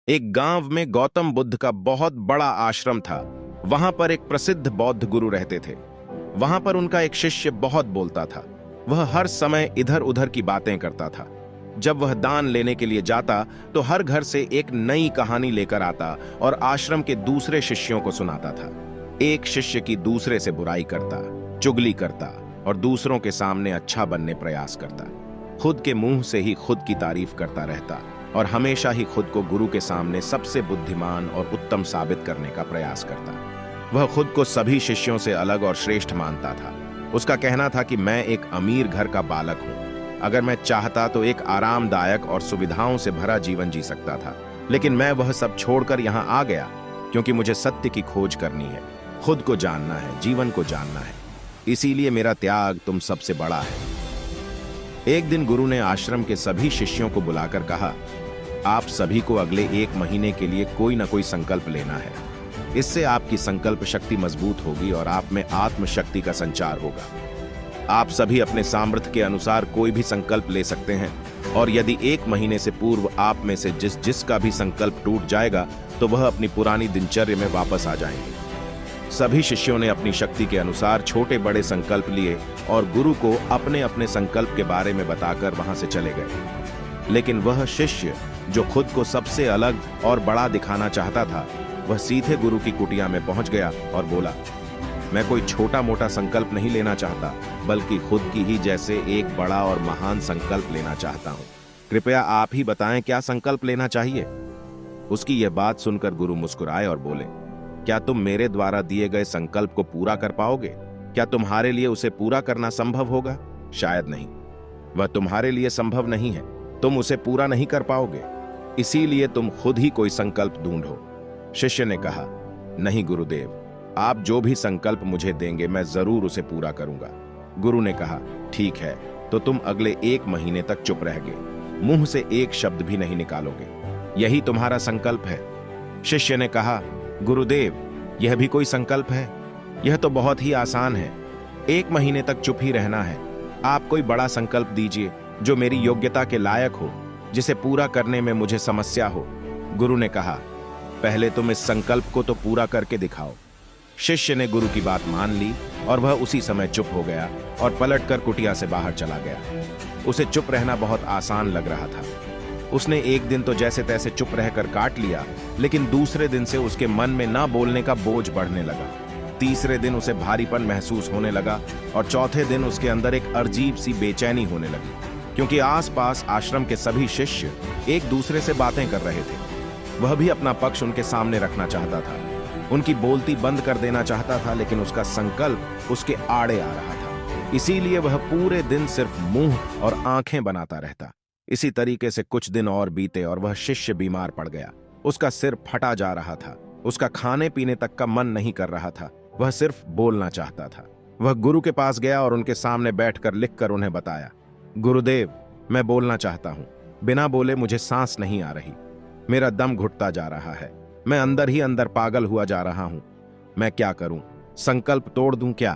एक गांव में गौतम बुद्ध का बहुत बड़ा आश्रम था। वहां पर एक प्रसिद्ध बौद्ध गुरु रहते थे। वहां पर उनका एक शिष्य बहुत बोलता था। वह हर समय इधर उधर की बातें करता था। जब वह दान लेने के लिए जाता तो हर घर से एक नई कहानी लेकर आता और आश्रम के दूसरे शिष्यों को सुनाता था। एक शिष्य की दूसरे से बुराई करता, चुगली करता और दूसरों के सामने अच्छा बनने प्रयास करता। खुद के मुंह से ही खुद की तारीफ करता रहता और हमेशा ही खुद को गुरु के सामने सबसे बुद्धिमान और उत्तम साबित करने का प्रयास करता। वह खुद को सभी शिष्यों से अलग और श्रेष्ठ मानता था। उसका कहना था कि मैं एक अमीर घर का बालक हूं। अगर मैं चाहता तो एक आरामदायक और सुविधाओं से भरा जीवन जी सकता था, लेकिन मैं वह सब छोड़कर यहां आ गया क्योंकि मुझे सत्य की खोज करनी है, खुद को जानना है, जीवन को जानना है। इसीलिए मेरा त्याग तुम सबसे बड़ा है। एक दिन गुरु ने आश्रम के सभी शिष्यों को बुलाकर कहा, आप सभी को अगले 1 महीने के लिए कोई ना कोई संकल्प लेना है। इससे आपकी संकल्प शक्ति मजबूत होगी और आप में आत्मशक्ति का संचार होगा। आप सभी अपने सामर्थ्य के अनुसार कोई भी संकल्प ले सकते हैं और यदि 1 महीने से पूर्व आप में से जिसका भी संकल्प टूट जाएगा तो वह अपनी पुरानी दिनचर्या में वापस आ जाएंगे। सभी शिष्यों ने अपनी शक्ति के अनुसार छोटे बड़े संकल्प लिए और गुरु को अपने अपने संकल्प के बारे में बताकर वहां से चले गए। लेकिन वह शिष्य जो खुद को सबसे अलग और बड़ा दिखाना चाहता था, वह सीधे गुरु की कुटिया में पहुंच गया और बोला, मैं कोई छोटा मोटा संकल्प नहीं लेना चाहता, बल्कि खुद की ही जैसे एक बड़ा और महान संकल्प लेना चाहता हूं। कृपया आप ही बताएं क्या संकल्प लेना चाहिए। उसकी यह बात सुनकर गुरु मुस्कुराए और बोले, क्या तुम मेरे द्वारा दिए गए संकल्प को पूरा कर पाओगे? क्या तुम्हारे लिए उसे पूरा करना संभव होगा? शायद नहीं। वह तुम्हारे लिए संभव नहीं है, तुम उसे पूरा नहीं कर पाओगे। इसीलिए तुम खुद ही कोई संकल्प ढूंढो। शिष्य ने कहा, नहीं गुरुदेव, आप जो भी संकल्प मुझे देंगे मैं जरूर उसे पूरा करूंगा। गुरु ने कहा, ठीक है, तो तुम अगले 1 महीने तक चुप रहोगे, मुंह से एक शब्द भी नहीं निकालोगे। यही तुम्हारा संकल्प है। शिष्य ने कहा, गुरुदेव, यह भी कोई संकल्प है? यह तो बहुत ही आसान है। 1 महीने तक चुप ही रहना है। आप कोई बड़ा संकल्प दीजिए जो मेरी योग्यता के लायक हो, जिसे पूरा करने में मुझे समस्या हो। गुरु ने कहा, पहले तुम इस संकल्प को तो पूरा करके दिखाओ। शिष्य ने गुरु की बात मान ली और वह उसी समय चुप हो गया और पलटकर कुटिया से बाहर चला गया। उसे चुप रहना बहुत आसान लग रहा था। उसने एक दिन तो जैसे तैसे चुप रहकर काट लिया, लेकिन दूसरे दिन से उसके मन में ना बोलने का बोझ बढ़ने लगा। तीसरे दिन उसे भारीपन महसूस होने लगा और चौथे दिन उसके अंदर एक अजीब सी बेचैनी होने लगी, क्योंकि आसपास आश्रम के सभी शिष्य एक दूसरे से बातें कर रहे थे। वह भी अपना पक्ष उनके सामने रखना चाहता था, उनकी बोलती बंद कर देना चाहता था, लेकिन उसका संकल्प उसके आड़े आ रहा था। इसीलिए वह पूरे दिन सिर्फ मुंह और आंखें बनाता रहता। इसी तरीके से कुछ दिन और बीते और वह शिष्य बीमार पड़ गया। उसका सिर फटा जा रहा था। उसका खाने पीने तक का मन नहीं कर रहा था। वह सिर्फ बोलना चाहता था। वह गुरु के पास गया और उनके सामने बैठकर लिखकर उन्हें बताया, गुरुदेव, मैं बोलना चाहता हूं। बिना बोले मुझे सांस नहीं आ रही। मेरा दम घुटता जा रहा है। मैं अंदर ही अंदर पागल हुआ जा रहा हूं। मैं क्या करूं? संकल्प तोड़ दूं क्या?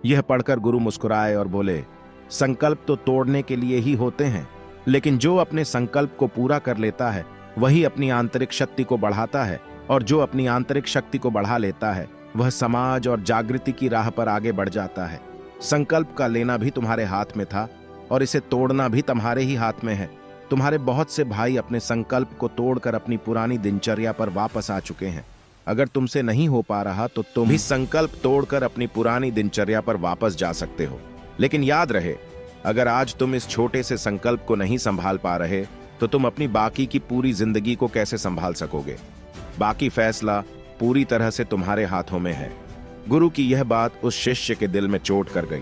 यह पढ़कर गुरु मुस्कुराए और बोले, संकल्प तो तोड़ने के लिए ही होते हैं, लेकिन जो अपने संकल्प को पूरा कर लेता है वही अपनी आंतरिक शक्ति को बढ़ाता है, और जो अपनी आंतरिक शक्ति को बढ़ा लेता है वह समाज और जागृति की राह पर आगे बढ़ जाता है। संकल्प का लेना भी तुम्हारे हाथ में था और इसे तोड़ना भी तुम्हारे ही हाथ में है। तुम्हारे बहुत से भाई अपने संकल्प को तोड़कर अपनी पुरानी दिनचर्या पर वापस आ चुके हैं। अगर तुमसे नहीं हो पा रहा तो तुम भी संकल्प तोड़कर अपनी पुरानी दिनचर्या पर वापस जा सकते हो। लेकिन याद रहे, अगर आज तुम इस छोटे से संकल्प को नहीं संभाल पा रहे तो तुम अपनी बाकी की पूरी जिंदगी को कैसे संभाल सकोगे? बाकी फैसला पूरी तरह से तुम्हारे हाथों में है। गुरु की यह बात उस शिष्य के दिल में चोट कर गई।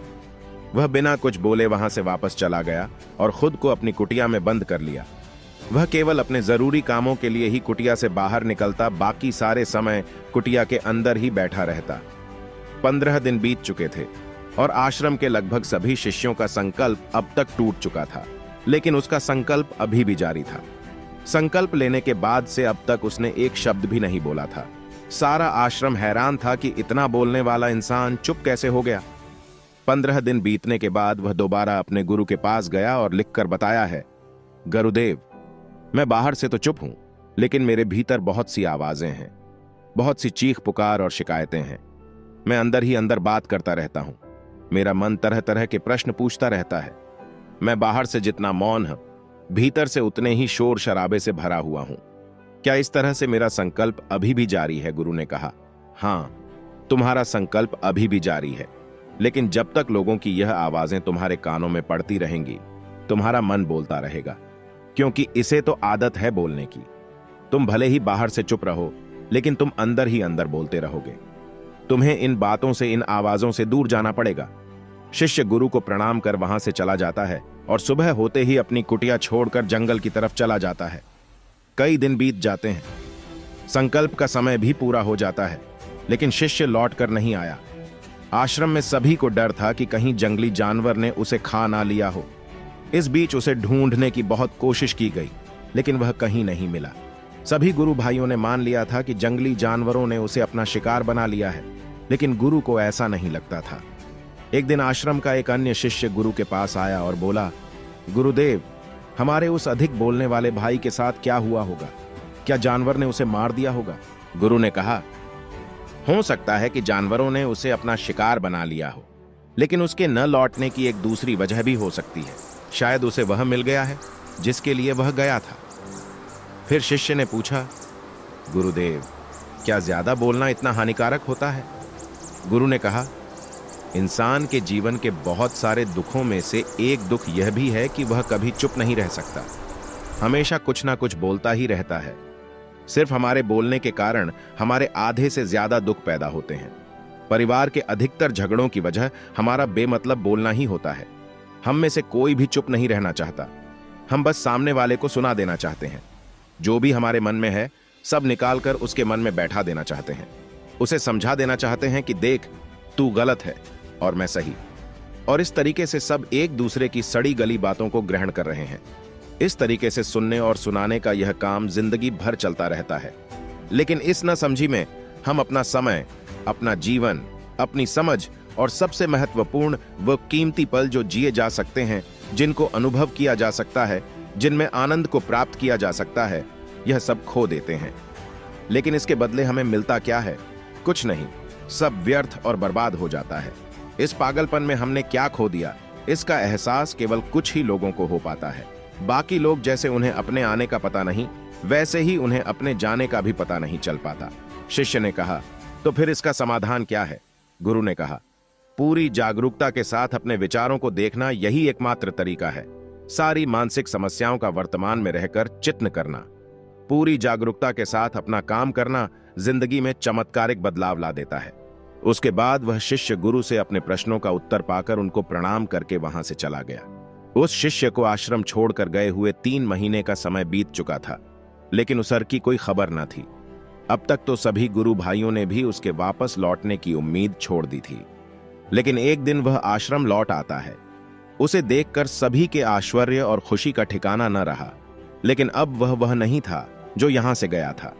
वह बिना कुछ बोले वहां से वापस चला गया और खुद को अपनी कुटिया में बंद कर लिया। वह केवल अपने जरूरी कामों के लिए ही कुटिया से बाहर निकलता, बाकी सारे समय कुटिया के अंदर ही बैठा रहता। 15 दिन बीत चुके थे और आश्रम के लगभग सभी शिष्यों का संकल्प अब तक टूट चुका था, लेकिन उसका संकल्प अभी भी जारी था। संकल्प लेने के बाद से अब तक उसने एक शब्द भी नहीं बोला था। सारा आश्रम हैरान था कि इतना बोलने वाला इंसान चुप कैसे हो गया। 15 दिन बीतने के बाद वह दोबारा अपने गुरु के पास गया और लिखकर बताया है, गुरुदेव, मैं बाहर से तो चुप हूं, लेकिन मेरे भीतर बहुत सी आवाजें हैं, बहुत सी चीख पुकार और शिकायतें हैं। मैं अंदर ही अंदर बात करता रहता हूं। मेरा मन तरह तरह के प्रश्न पूछता रहता है। मैं बाहर से जितना मौन हूं, भीतर से उतने ही शोर शराबे से भरा हुआ हूं। क्या इस तरह से मेरा संकल्प अभी भी जारी है? गुरु ने कहा, हां, तुम्हारा संकल्प अभी भी जारी है, लेकिन जब तक लोगों की यह आवाजें तुम्हारे कानों में पड़ती रहेंगी, तुम्हारा मन बोलता रहेगा, क्योंकि इसे तो आदत है बोलने की। तुम भले ही बाहर से चुप रहो, लेकिन तुम अंदर ही अंदर बोलते रहोगे। तुम्हें इन बातों से, इन आवाजों से दूर जाना पड़ेगा। शिष्य गुरु को प्रणाम कर वहां से चला जाता है और सुबह होते ही अपनी कुटिया छोड़कर जंगल की तरफ चला जाता है। कई दिन बीत जाते हैं, संकल्प का समय भी पूरा हो जाता है, लेकिन शिष्य लौट कर नहीं आया। आश्रम में सभी को डर था कि कहीं जंगली जानवर ने उसे खा ना लिया हो। इस बीच उसे ढूंढने की बहुत कोशिश की गई, लेकिन वह कहीं नहीं मिला। सभी गुरु भाइयों ने मान लिया था कि जंगली जानवरों ने उसे अपना शिकार बना लिया है, लेकिन गुरु को ऐसा नहीं लगता था। एक दिन आश्रम का एक अन्य शिष्य गुरु के पास आया और बोला, गुरुदेव, हमारे उस अधिक बोलने वाले भाई के साथ क्या हुआ होगा? क्या जानवर ने उसे मार दिया होगा? गुरु ने कहा, हो सकता है कि जानवरों ने उसे अपना शिकार बना लिया हो, लेकिन उसके न लौटने की एक दूसरी वजह भी हो सकती है। शायद उसे वह मिल गया है जिसके लिए वह गया था। फिर शिष्य ने पूछा, गुरुदेव, क्या ज्यादा बोलना इतना हानिकारक होता है? गुरु ने कहा, इंसान के जीवन के बहुत सारे दुखों में से एक दुख यह भी है कि वह कभी चुप नहीं रह सकता, हमेशा कुछ ना कुछ बोलता ही रहता है। सिर्फ हमारे बोलने के कारण हमारे आधे से ज्यादा दुख पैदा होते हैं। परिवार के अधिकतर झगड़ों की वजह हमारा बेमतलब बोलना ही होता है। हम में से कोई भी चुप नहीं रहना चाहता। हम बस सामने वाले को सुना देना चाहते हैं। जो भी हमारे मन में है, सब निकालकर उसके मन में बैठा देना चाहते हैं। उसे समझा देना चाहते हैं कि देख, तू गलत है और मैं सही। और इस तरीके से सब एक दूसरे की सड़ी गली बातों को ग्रहण कर रहे हैं। इस तरीके से सुनने और सुनाने का यह काम जिंदगी भर चलता रहता है। लेकिन इस न समझी में हम अपना समय, अपना जीवन, अपनी समझ और सबसे महत्वपूर्ण वो कीमती पल जो जिए जा सकते हैं, जिनको अनुभव किया जा सकता है, जिनमें आनंद को प्राप्त किया जा सकता है, यह सब खो देते हैं। लेकिन इसके बदले हमें मिलता क्या है? कुछ नहीं, सब व्यर्थ और बर्बाद हो जाता है। इस पागलपन में हमने क्या खो दिया, इसका एहसास केवल कुछ ही लोगों को हो पाता है। बाकी लोग जैसे उन्हें अपने आने का पता नहीं, वैसे ही उन्हें अपने जाने का भी पता नहीं चल पाता। शिष्य ने कहा, तो फिर इसका समाधान क्या है? गुरु ने कहा, पूरी जागरूकता के साथ अपने विचारों को देखना यही एकमात्र तरीका है। सारी मानसिक समस्याओं का वर्तमान में रहकर चित्न करना, पूरी जागरूकता के साथ अपना काम करना जिंदगी में चमत्कारिक बदलाव ला देता है। उसके बाद वह शिष्य गुरु से अपने प्रश्नों का उत्तर पाकर उनको प्रणाम करके वहां से चला गया। उस शिष्य को आश्रम छोड़कर गए हुए 3 महीने का समय बीत चुका था, लेकिन उस की कोई खबर न थी। अब तक तो सभी गुरु भाइयों ने भी उसके वापस लौटने की उम्मीद छोड़ दी थी। लेकिन एक दिन वह आश्रम लौट आता है। उसे देखकर सभी के आश्चर्य और खुशी का ठिकाना न रहा। लेकिन अब वह नहीं था जो यहां से गया था।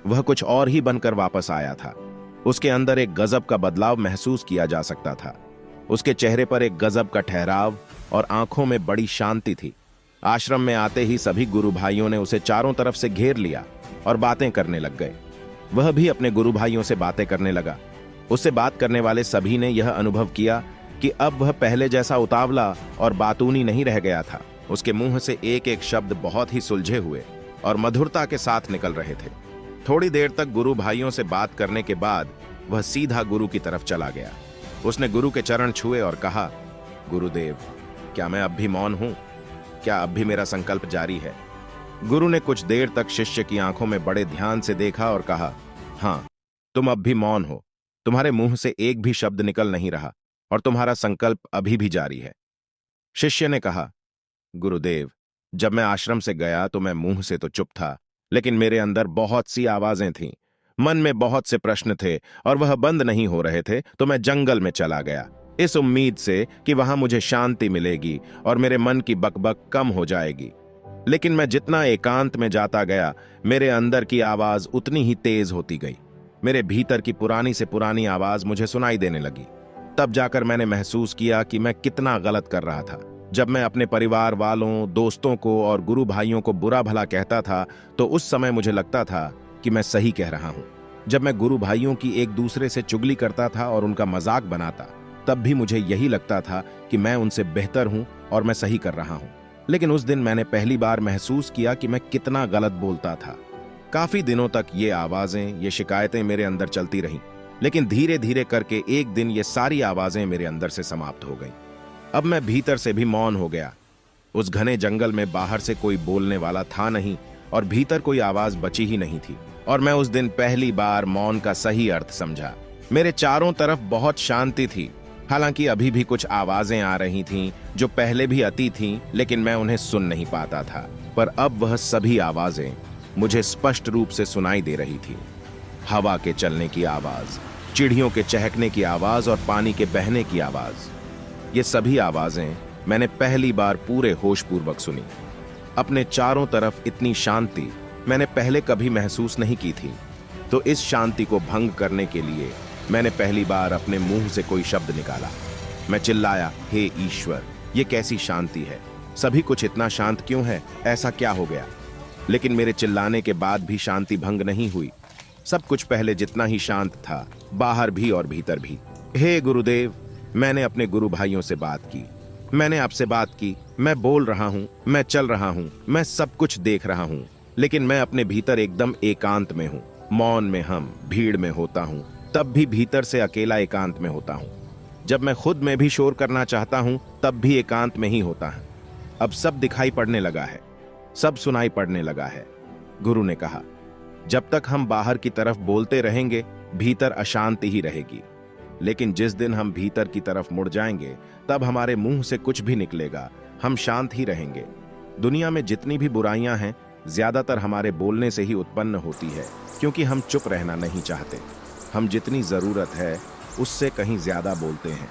वह कुछ और ही बनकर वापस आया था। उसके अंदर एक गजब का बदलाव महसूस किया जा सकता था। उसके चेहरे पर एक गजब का ठहराव और आंखों में बड़ी शांति थी। आश्रम में आते ही सभी गुरु भाइयों ने उसे चारों तरफ से घेर लिया और बातें करने लग गए। वह भी अपने गुरु भाइयों से बातें करने लगा। उससे बात करने वाले सभी ने यह अनुभव किया कि अब वह पहले जैसा उतावला और बातूनी नहीं रह गया था। उसके मुंह से एक एक शब्द बहुत ही सुलझे हुए और मधुरता के साथ निकल रहे थे। थोड़ी देर तक गुरु भाइयों से बात करने के बाद वह सीधा गुरु की तरफ चला गया। उसने गुरु के चरण छुए और कहा, गुरुदेव, क्या मैं अब भी मौन हूं? क्या अब भी मेरा संकल्प जारी है? गुरु ने कुछ देर तक शिष्य की आंखों में बड़े ध्यान से देखा और कहा, हां, तुम अब भी मौन हो। तुम्हारे मुंह से एक भी शब्द निकल नहीं रहा और तुम्हारा संकल्प अभी भी जारी है। शिष्य ने कहा, गुरुदेव, जब मैं आश्रम से गया तो मैं मुंह से तो चुप था, लेकिन मेरे अंदर बहुत सी आवाजें थीं। मन में बहुत से प्रश्न थे और वह बंद नहीं हो रहे थे, तो मैं जंगल में चला गया, इस उम्मीद से कि वहां मुझे शांति मिलेगी और मेरे मन की बकबक कम हो जाएगी। लेकिन मैं जितना एकांत में जाता गया, मेरे अंदर की आवाज उतनी ही तेज होती गई। मेरे भीतर की पुरानी से पुरानी आवाज मुझे सुनाई देने लगी। तब जाकर मैंने महसूस किया कि मैं कितना गलत कर रहा था। जब मैं अपने परिवार वालों, दोस्तों को और गुरु भाइयों को बुरा भला कहता था तो उस समय मुझे लगता था कि मैं सही कह रहा हूं। जब मैं गुरु भाइयों की एक दूसरे से चुगली करता था और उनका मजाक बनाता, तब भी मुझे यही लगता था कि मैं उनसे बेहतर हूं और मैं सही कर रहा हूं। लेकिन उस दिन मैंने पहली बार महसूस किया कि मैं कितना गलत बोलता था। काफी दिनों तक ये आवाजें, ये शिकायतें मेरे अंदर चलती रहीं, लेकिन धीरे धीरे करके एक दिन ये सारी आवाजें मेरे अंदर से समाप्त हो गईं। अब मैं भीतर से भी मौन हो गया। उस घने जंगल में बाहर से कोई बोलने वाला था नहीं और भीतर कोई आवाज बची ही नहीं थी। और मैं उस दिन पहली बार मौन का सही अर्थ समझा। मेरे चारों तरफ बहुत शांति थी। हालांकि अभी भी कुछ आवाजें आ रही थीं जो पहले भी आती थीं, लेकिन मैं उन्हें सुन नहीं पाता था। पर अब वह सभी आवाजें मुझे स्पष्ट रूप से सुनाई दे रही थी। हवा के चलने की आवाज, चिड़ियों के चहकने की आवाज और पानी के बहने की आवाज, ये सभी आवाजें मैंने पहली बार पूरे होशपूर्वक सुनी। अपने चारों तरफ इतनी शांति मैंने पहले कभी महसूस नहीं की थी। तो इस शांति को भंग करने के लिए मैंने पहली बार अपने मुंह से कोई शब्द निकाला। मैं चिल्लाया, हे ईश्वर, ये कैसी शांति है? सभी कुछ इतना शांत क्यों है? ऐसा क्या हो गया? लेकिन मेरे चिल्लाने के बाद भी शांति भंग नहीं हुई। सब कुछ पहले जितना ही शांत था, बाहर भी और भीतर भी। हे गुरुदेव, मैंने अपने गुरु भाइयों से बात की। मैंने आपसे बात की। मैं बोल रहा हूं, मैं चल रहा हूं, मैं सब कुछ देख रहा हूं, लेकिन मैं अपने भीतर एकदम एकांत में हूं। मौन में हम भीड़ में होता हूं, तब भी भीतर से अकेला एकांत में होता हूं। जब मैं खुद में भी शोर करना चाहता हूं, तब भी एकांत में ही होता है। अब सब दिखाई पड़ने लगा है, सब सुनाई पड़ने लगा है। गुरु ने कहा, जब तक हम बाहर की तरफ बोलते रहेंगे, भीतर अशांति ही रहेगी। लेकिन जिस दिन हम भीतर की तरफ मुड़ जाएंगे, तब हमारे मुंह से कुछ भी निकलेगा, हम शांत ही रहेंगे। दुनिया में जितनी भी बुराइयां हैं, ज्यादातर हमारे बोलने से ही उत्पन्न होती है, क्योंकि हम चुप रहना नहीं चाहते। हम जितनी जरूरत है उससे कहीं ज्यादा बोलते हैं।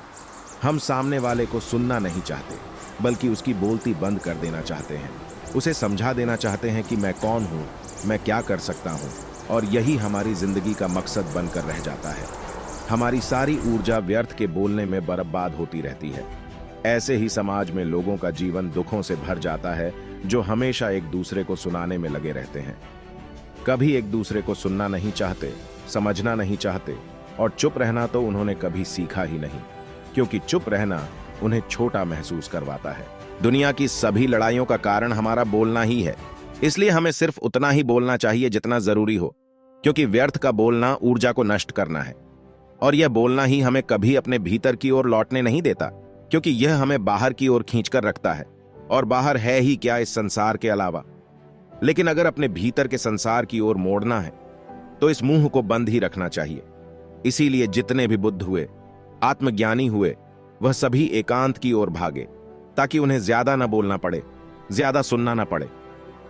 हम सामने वाले को सुनना नहीं चाहते, बल्कि उसकी बोलती बंद कर देना चाहते हैं। उसे समझा देना चाहते हैं कि मैं कौन हूं, मैं क्या कर सकता हूं, और यही हमारी जिंदगी का मकसद बनकर रह जाता है। हमारी सारी ऊर्जा व्यर्थ के बोलने में बर्बाद होती रहती है। ऐसे ही समाज में लोगों का जीवन दुखों से भर जाता है, जो हमेशा एक दूसरे को सुनाने में लगे रहते हैं। कभी एक दूसरे को सुनना नहीं चाहते, समझना नहीं चाहते, और चुप रहना तो उन्होंने कभी सीखा ही नहीं, क्योंकि चुप रहना उन्हें छोटा महसूस करवाता है। दुनिया की सभी लड़ाइयों का कारण हमारा बोलना ही है, इसलिए हमें सिर्फ उतना ही बोलना चाहिए जितना जरूरी हो, क्योंकि व्यर्थ का बोलना ऊर्जा को नष्ट करना है। और यह बोलना ही हमें कभी अपने भीतर की ओर लौटने नहीं देता, क्योंकि यह हमें बाहर की ओर खींचकर रखता है, और बाहर है ही क्या इस संसार के अलावा। लेकिन अगर अपने भीतर के संसार की ओर मोड़ना है, तो इस मुंह को बंद ही रखना चाहिए। इसीलिए जितने भी बुद्ध हुए, आत्मज्ञानी हुए, वह सभी एकांत की ओर भागे, ताकि उन्हें ज्यादा न बोलना पड़े, ज्यादा सुनना न पड़े।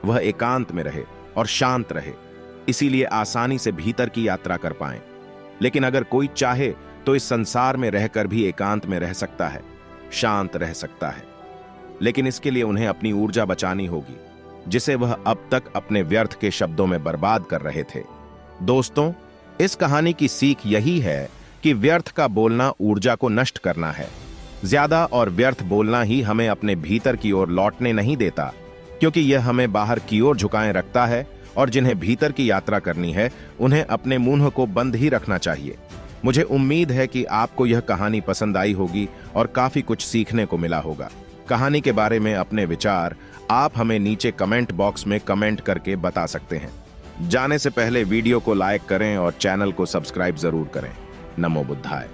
वह एकांत में रहे और शांत रहे, इसीलिए आसानी से भीतर की यात्रा कर पाएं। लेकिन अगर कोई चाहे तो इस संसार में रहकर भी एकांत में रह सकता है, शांत रह सकता है। लेकिन इसके लिए उन्हें अपनी ऊर्जा बचानी होगी, जिसे वह अब तक अपने व्यर्थ के शब्दों में बर्बाद कर रहे थे। दोस्तों, इस कहानी की सीख यही है कि व्यर्थ का बोलना ऊर्जा को नष्ट करना है। ज्यादा और व्यर्थ बोलना ही हमें अपने भीतर की ओर लौटने नहीं देता, क्योंकि यह हमें बाहर की ओर झुकाए रखता है, और जिन्हें भीतर की यात्रा करनी है, उन्हें अपने मुंह को बंद ही रखना चाहिए। मुझे उम्मीद है कि आपको यह कहानी पसंद आई होगी और काफी कुछ सीखने को मिला होगा। कहानी के बारे में अपने विचार आप हमें नीचे कमेंट बॉक्स में कमेंट करके बता सकते हैं। जाने से पहले वीडियो को लाइक करें और चैनल को सब्सक्राइब जरूर करें। नमो बुद्धाय।